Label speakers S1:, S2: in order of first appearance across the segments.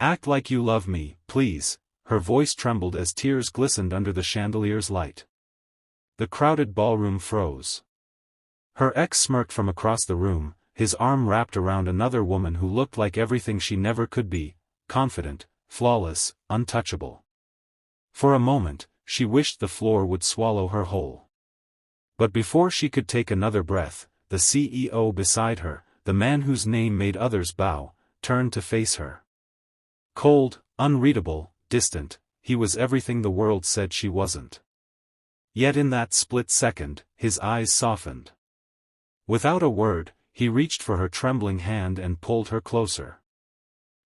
S1: Act like you love me, please." Her voice trembled as tears glistened under the chandelier's light. The crowded ballroom froze. Her ex smirked from across the room, his arm wrapped around another woman who looked like everything she never could be, confident, flawless, untouchable. For a moment, she wished the floor would swallow her whole. But before she could take another breath, the CEO beside her, the man whose name made others bow, turned to face her. Cold, unreadable, distant, he was everything the world said she wasn't. Yet in that split second, his eyes softened. Without a word, he reached for her trembling hand and pulled her closer.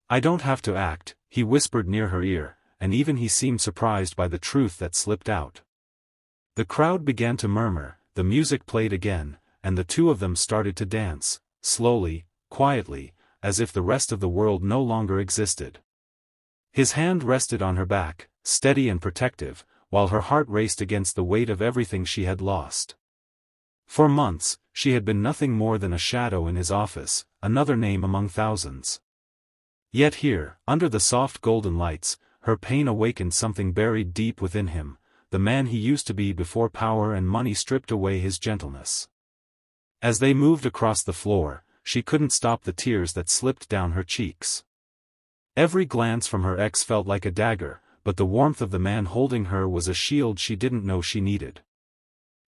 S1: "I don't have to act," he whispered near her ear, and even he seemed surprised by the truth that slipped out. The crowd began to murmur, the music played again, and the two of them started to dance, slowly, quietly, as if the rest of the world no longer existed. His hand rested on her back, steady and protective, while her heart raced against the weight of everything she had lost. For months, she had been nothing more than a shadow in his office, another name among thousands. Yet here, under the soft golden lights, her pain awakened something buried deep within him, the man he used to be before power and money stripped away his gentleness. As they moved across the floor, she couldn't stop the tears that slipped down her cheeks. Every glance from her ex felt like a dagger, but the warmth of the man holding her was a shield she didn't know she needed.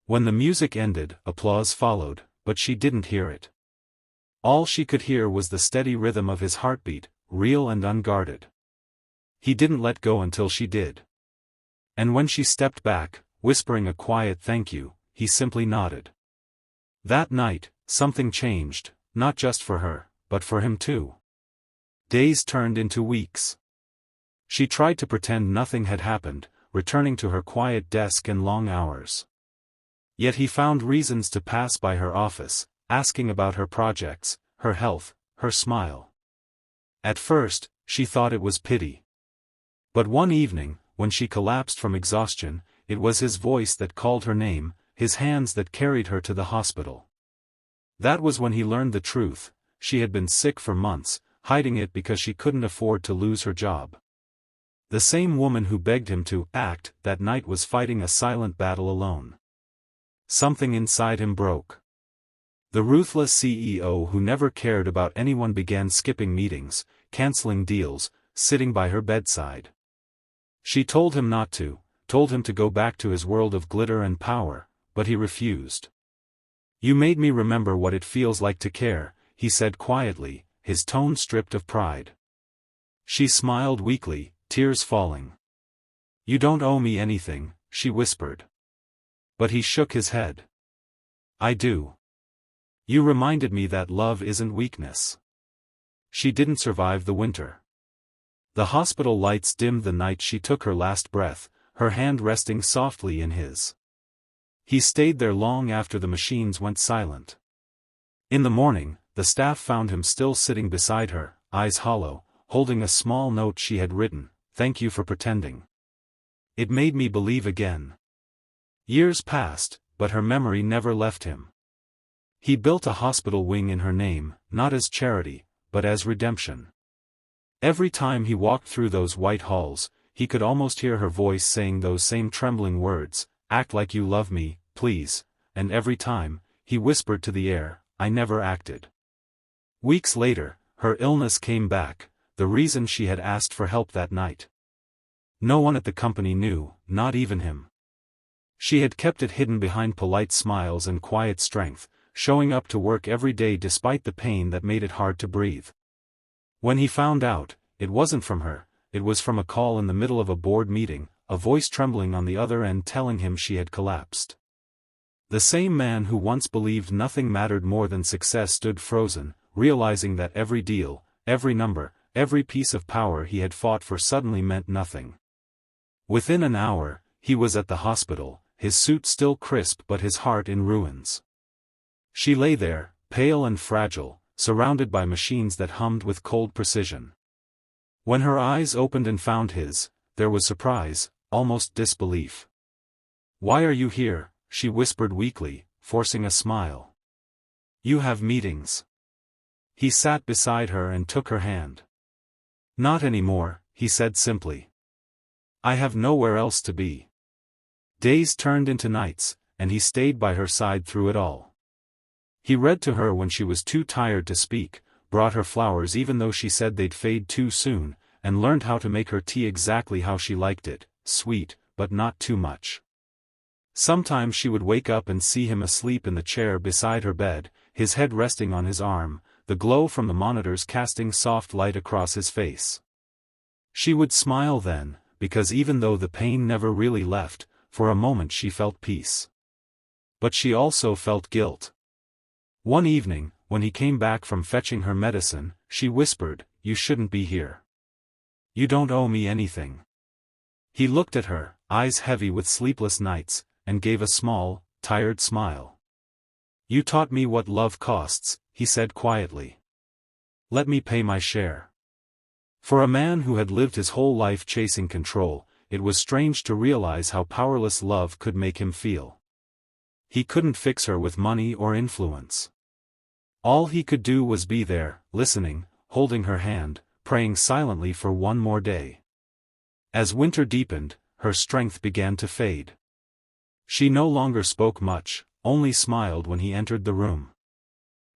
S1: When the music ended, applause followed, but she didn't hear it. All she could hear was the steady rhythm of his heartbeat, real and unguarded. He didn't let go until she did. And when she stepped back, whispering a quiet thank you, he simply nodded. That night, something changed, not just for her, but for him too. Days turned into weeks. She tried to pretend nothing had happened, returning to her quiet desk and long hours. Yet he found reasons to pass by her office, asking about her projects, her health, her smile. At first, she thought it was pity. But one evening, when she collapsed from exhaustion, it was his voice that called her name, his hands that carried her to the hospital. That was when he learned the truth. She had been sick for months, hiding it because she couldn't afford to lose her job. The same woman who begged him to act that night was fighting a silent battle alone. Something inside him broke. The ruthless CEO who never cared about anyone began skipping meetings, canceling deals, sitting by her bedside. She told him not to, told him to go back to his world of glitter and power, but he refused. "You made me remember what it feels like to care," he said quietly, his tone stripped of pride. She smiled weakly, tears falling. "You don't owe me anything," she whispered. But he shook his head. "I do. You reminded me that love isn't weakness." She didn't survive the winter. The hospital lights dimmed the night she took her last breath, her hand resting softly in his. He stayed there long after the machines went silent. In the morning, the staff found him still sitting beside her, eyes hollow, holding a small note she had written, "Thank you for pretending. It made me believe again." Years passed, but her memory never left him. He built a hospital wing in her name, not as charity, but as redemption. Every time he walked through those white halls, he could almost hear her voice saying those same trembling words, "Act like you love me, please," and every time, he whispered to the air, "I never acted." Weeks later, her illness came back, the reason she had asked for help that night. No one at the company knew, not even him. She had kept it hidden behind polite smiles and quiet strength, showing up to work every day despite the pain that made it hard to breathe. When he found out, it wasn't from her, it was from a call in the middle of a board meeting, a voice trembling on the other end telling him she had collapsed. The same man who once believed nothing mattered more than success stood frozen, realizing that every deal, every number, every piece of power he had fought for suddenly meant nothing. Within an hour, he was at the hospital, his suit still crisp but his heart in ruins. She lay there, pale and fragile, surrounded by machines that hummed with cold precision. When her eyes opened and found his, there was surprise, almost disbelief. "Why are you here?" she whispered weakly, forcing a smile. "You have meetings." He sat beside her and took her hand. Not anymore, he said simply. I have nowhere else to be. Days turned into nights, and he stayed by her side through it all. He read to her when she was too tired to speak, brought her flowers even though she said they'd fade too soon, and learned how to make her tea exactly how she liked it, sweet, but not too much. Sometimes she would wake up and see him asleep in the chair beside her bed, his head resting on his arm, the glow from the monitors casting soft light across his face. She would smile then, because even though the pain never really left, for a moment she felt peace. But she also felt guilt. One evening, when he came back from fetching her medicine, she whispered, "You shouldn't be here. You don't owe me anything." He looked at her, eyes heavy with sleepless nights, and gave a small, tired smile. "You taught me what love costs," he said quietly. "Let me pay my share." For a man who had lived his whole life chasing control, it was strange to realize how powerless love could make him feel. He couldn't fix her with money or influence. All he could do was be there, listening, holding her hand, praying silently for one more day. As winter deepened, her strength began to fade. She no longer spoke much, only smiled when he entered the room.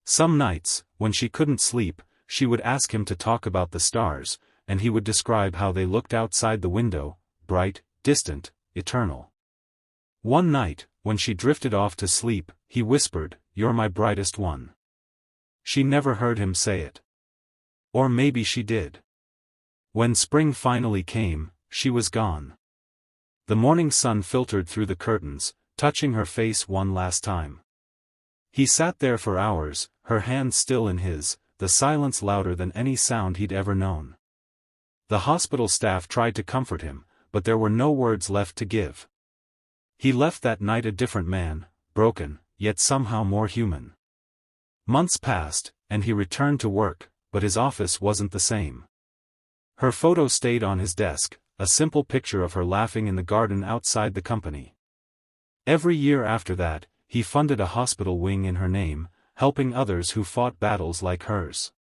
S1: Some nights, when she couldn't sleep, she would ask him to talk about the stars, and he would describe how they looked outside the window, bright, distant, eternal. One night, when she drifted off to sleep, he whispered, "You're my brightest one." She never heard him say it. Or maybe she did. When spring finally came, she was gone. The morning sun filtered through the curtains, touching her face one last time. He sat there for hours, her hand still in his, the silence louder than any sound he'd ever known. The hospital staff tried to comfort him, but there were no words left to give. He left that night a different man, broken, yet somehow more human. Months passed, and he returned to work, but his office wasn't the same. Her photo stayed on his desk, a simple picture of her laughing in the garden outside the company. Every year after that, he funded a hospital wing in her name, helping others who fought battles like hers.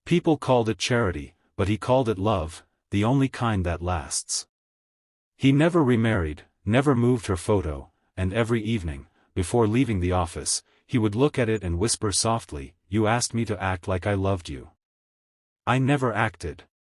S1: People called it charity, but he called it love, the only kind that lasts. He never remarried, never moved her photo, and every evening, before leaving the office, he would look at it and whisper softly, "You asked me to act like I loved you. I never acted."